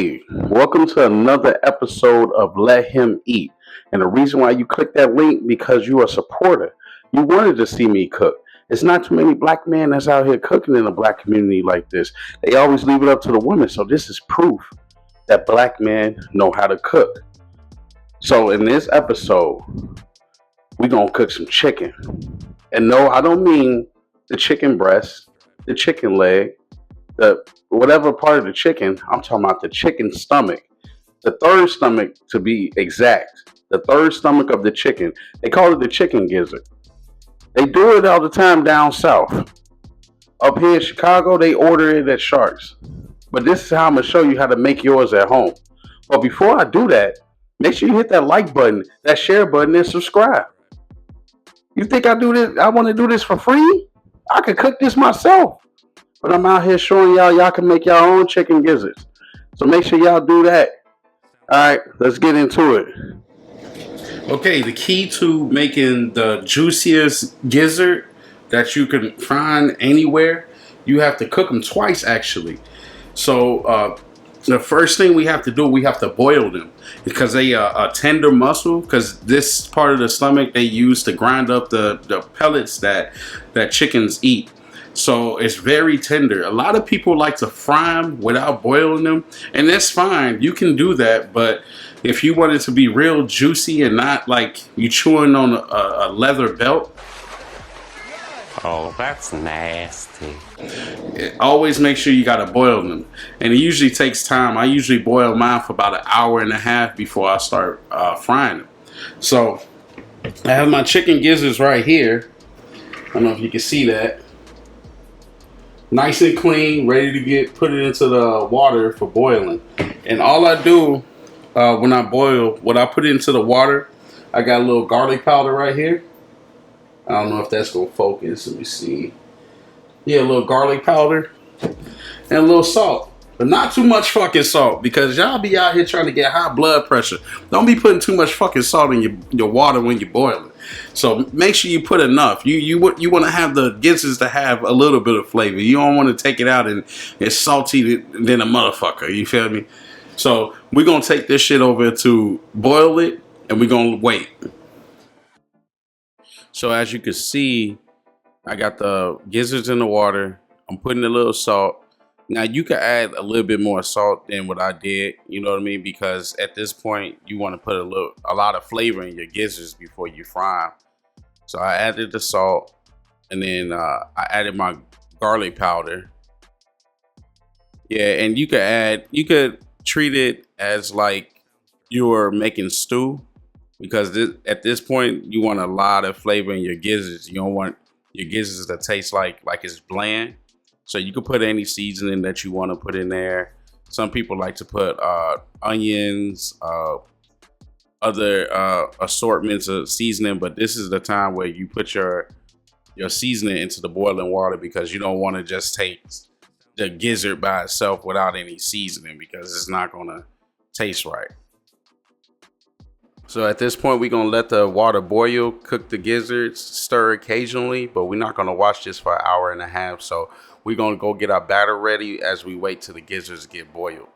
Hey, welcome to another episode of Let Him Eat. And the reason why you click that link because you're a supporter. You wanted to see me cook. It's not too many black men that's out here cooking in the black community like this. They always leave it up to the women. So this is proof that black men know how to cook. So in this episode, we're gonna cook some chicken. And no, I don't mean the chicken breast, the chicken leg, the whatever part of the chicken. I'm talking about the chicken stomach, the third stomach to be exact, the third stomach of the chicken. They call it the chicken gizzard. They do it all the time down south. Up here in Chicago, they order it at Sharks. But this is how I'm gonna show you how to make yours at home. But before I do that, make sure you hit that like button, that share button, and subscribe. You think I do this? I want to do this for free? I could cook this myself. But I'm out here showing y'all can make your own chicken gizzards. So make sure y'all do that. All right, let's get into it. Okay, the key to making the juiciest gizzard that you can find anywhere, you have to cook them twice actually. So the first thing we have to do, we have to boil them because they are a tender muscle. Because this part of the stomach they use to grind up the pellets that chickens eat. So it's very tender. A lot of people like to fry them without boiling them, and that's fine. You can do that, but if you want it to be real juicy and not like you chewing on a leather belt. Oh, that's nasty. Always make sure you gotta boil them, and it usually takes time. I usually boil mine for about an hour and a half before I start frying them. So I have my chicken gizzards right here. I don't know if you can see that. Nice and clean, ready to get put it into the water for boiling. And all I do when I boil, when I put it into the water, I got a little garlic powder right here. I don't know if that's gonna focus. Let me see. Yeah, a little garlic powder and a little salt, but not too much fucking salt because y'all be out here trying to get high blood pressure. Don't be putting too much fucking salt in your water when you boil it. So make sure you put enough. You want to have the gizzards to have a little bit of flavor. You don't want to take it out and it's salty than a motherfucker. You feel me? So we're gonna take this shit over to boil it, and we're gonna wait. So as you can see, I got the gizzards in the water. I'm putting a little salt. Now you can add a little bit more salt than what I did, you know what I mean? Because at this point you want to put a lot of flavor in your gizzards before you fry them. So I added the salt, and then I added my garlic powder. Yeah, and you could treat it as like you were making stew, because at this point you want a lot of flavor in your gizzards. You don't want your gizzards to taste like it's bland. So you can put any seasoning that you want to put in there. Some people like to put onions, other assortments of seasoning, but this is the time where you put your seasoning into the boiling water, because you don't want to just take the gizzard by itself without any seasoning, because it's not gonna taste right. So at this point, we're gonna let the water boil, cook the gizzards, stir occasionally, but we're not gonna watch this for an hour and a half. So we're gonna go get our batter ready as we wait till the gizzards get boiled.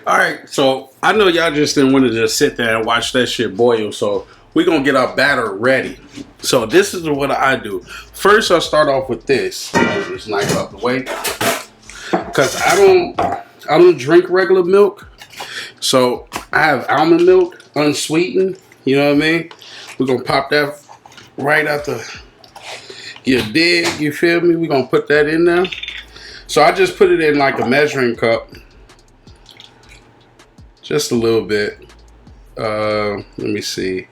All right, so I know y'all just didn't want to just sit there and watch that shit boil. So we're gonna get our batter ready. So this is what I do. First, I'll start off with this. Move this knife out the way, because I don't drink regular milk. So I have almond milk, unsweetened. You know what I mean? We're gonna pop that right after you dig. You feel me? We're gonna put that in there. So I just put it in like a measuring cup, just a little bit. Let me see.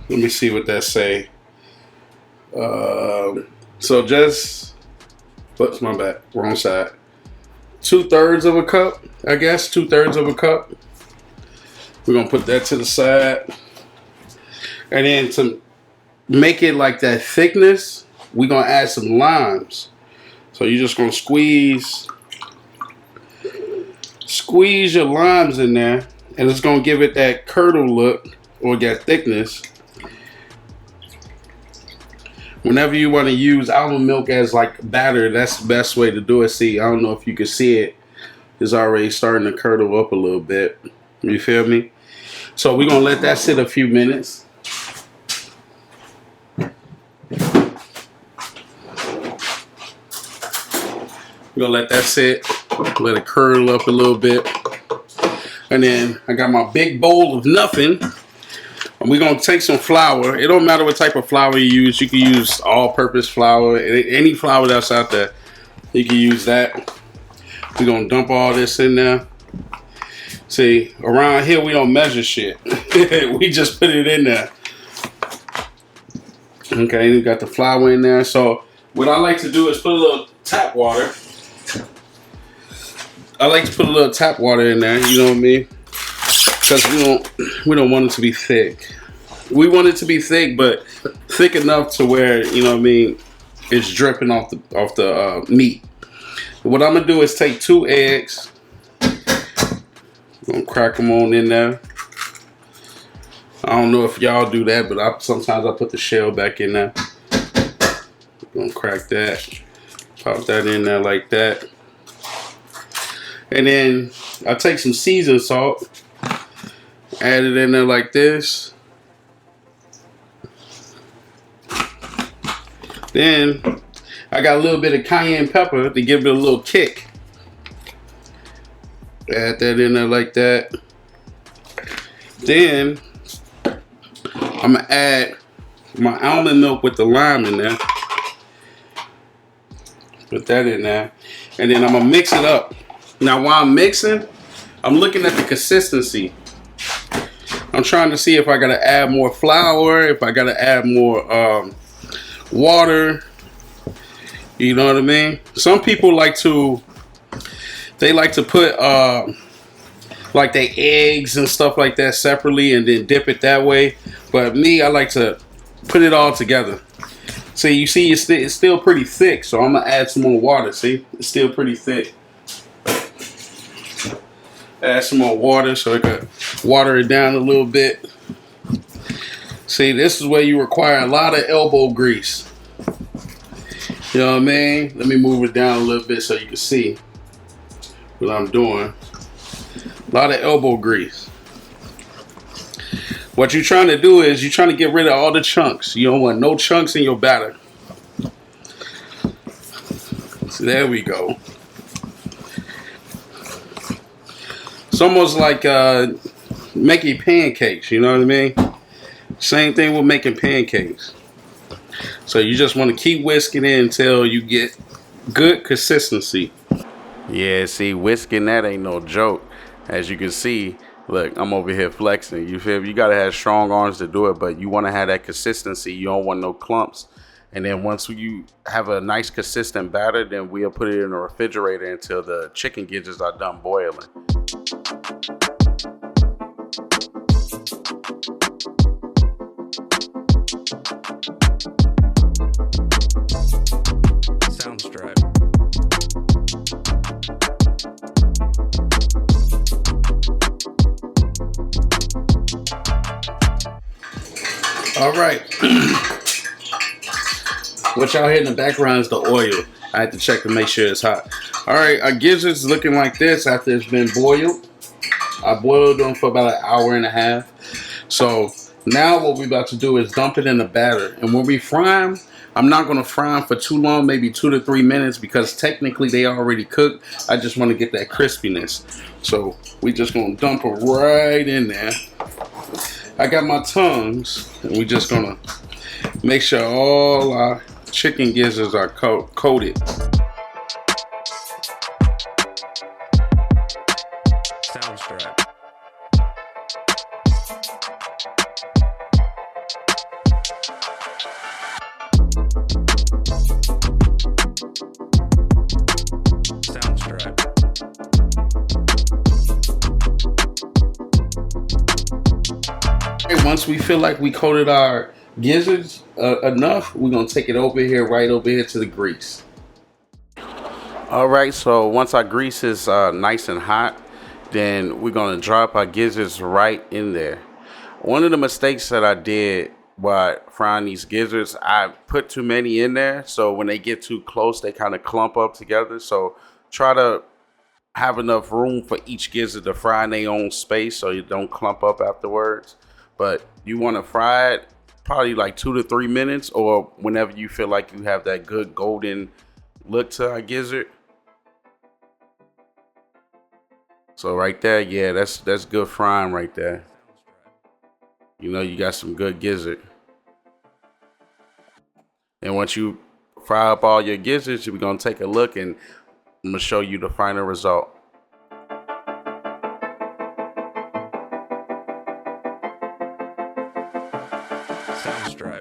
Let me see what that say. So just, what's my bad? Wrong side. 2/3 of a cup, I guess. 2/3 of a cup. We're gonna put that to the side, and then to make it like that thickness, we're gonna add some limes. So you're just gonna squeeze your limes in there, and it's gonna give it that curdle look or that thickness. Whenever you want to use almond milk as like batter, that's the best way to do it. See, I don't know if you can see it. It's already starting to curdle up a little bit. You feel me? So we're going to let that sit a few minutes. We're going to let that sit. Let it curdle up a little bit. And then I got my big bowl of nothing. And we're going to take some flour. It don't matter what type of flour you use. You can use all-purpose flour. Any flour that's out there, you can use that. We're going to dump all this in there. See, around here we don't measure shit. We just put it in there. Okay, we got the flour in there. So what I like to do is put a little tap water. I like to put a little tap water in there, you know what I mean? Because we don't want it to be thick. We want it to be thick, but thick enough to where, you know what I mean, it's dripping off the meat. What I'm gonna do is take 2 eggs. I'm gonna crack them on in there. I don't know if y'all do that, but sometimes I put the shell back in there. Gonna crack that, pop that in there like that. And then I take some seasoned salt, add it in there like this. Then I got a little bit of cayenne pepper to give it a little kick. Add that in there like that. Then I'm gonna add my almond milk with the lime in there. Put that in there. And then I'm gonna mix it up. Now while I'm mixing, I'm looking at the consistency. I'm trying to see if I gotta add more flour, if I gotta add more water. You know what I mean? Some people like to put like their eggs and stuff like that separately and then dip it that way. But me, I like to put it all together. See, you see, it's still pretty thick, so I'm gonna add some more water. See, it's still pretty thick. Add some more water so it could water it down a little bit. See, this is where you require a lot of elbow grease. You know what I mean? Let me move it down a little bit so you can see what I'm doing. A lot of elbow grease. What you're trying to do is you're trying to get rid of all the chunks. You don't want no chunks in your batter. So there we go. It's almost like making pancakes, you know what I mean? Same thing with making pancakes. So you just want to keep whisking it until you get good consistency. Yeah, see, whisking that ain't no joke. As you can see, look, I'm over here flexing. You feel me? You gotta have strong arms to do it, but you want to have that consistency. You don't want no clumps. And then once you have a nice consistent batter, then we'll put it in the refrigerator until the chicken gizzards are done boiling. All right. What y'all hear in the background is the oil. I had to check to make sure it's hot. All right, our gizzards looking like this after it's been boiled. I boiled them for about an hour and a half. So now what we're about to do is dump it in the batter. And when we fry them, I'm not going to fry them for too long, maybe 2 to 3 minutes, because technically they already cooked. I just want to get that crispiness. So we just going to dump them right in there. I got my tongs, and we're just going to make sure all our chicken gizzards are coated. Soundstripe. Once we feel like we coated our gizzards enough, we're gonna take it over here, right over here to the grease. All right, so once our grease is nice and hot, then we're gonna drop our gizzards right in there. One of the mistakes that I did But frying these gizzards, I put too many in there, so when they get too close, they kind of clump up together. So try to have enough room for each gizzard to fry in their own space so you don't clump up afterwards. But you want to fry it probably like 2 to 3 minutes, or whenever you feel like you have that good golden look to our gizzard. So right there, yeah, that's good frying right there. You know, you got some good gizzard. And once you fry up all your gizzards, we're gonna take a look and I'm gonna show you the final result. Soundstripe.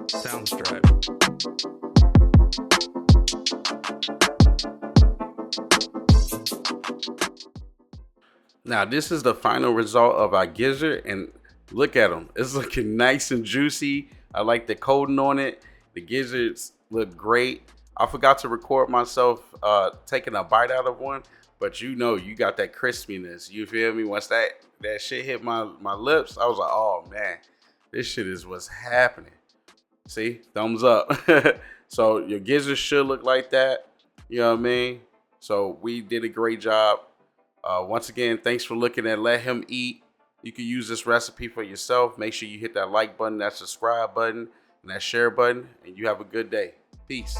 Soundstripe. Now this is the final result of our gizzard, and look at them. It's looking nice and juicy. I like the coating on it. The gizzards look great. I forgot to record myself taking a bite out of one, but you know you got that crispiness. You feel me? Once that shit hit my lips, I was like, oh man, this shit is what's happening. See, thumbs up. So your gizzards should look like that. You know what I mean? So we did a great job. Once again, thanks for looking at Let Him Eat. You can use this recipe for yourself. Make sure you hit that like button, that subscribe button, and that share button, and you have a good day. Peace.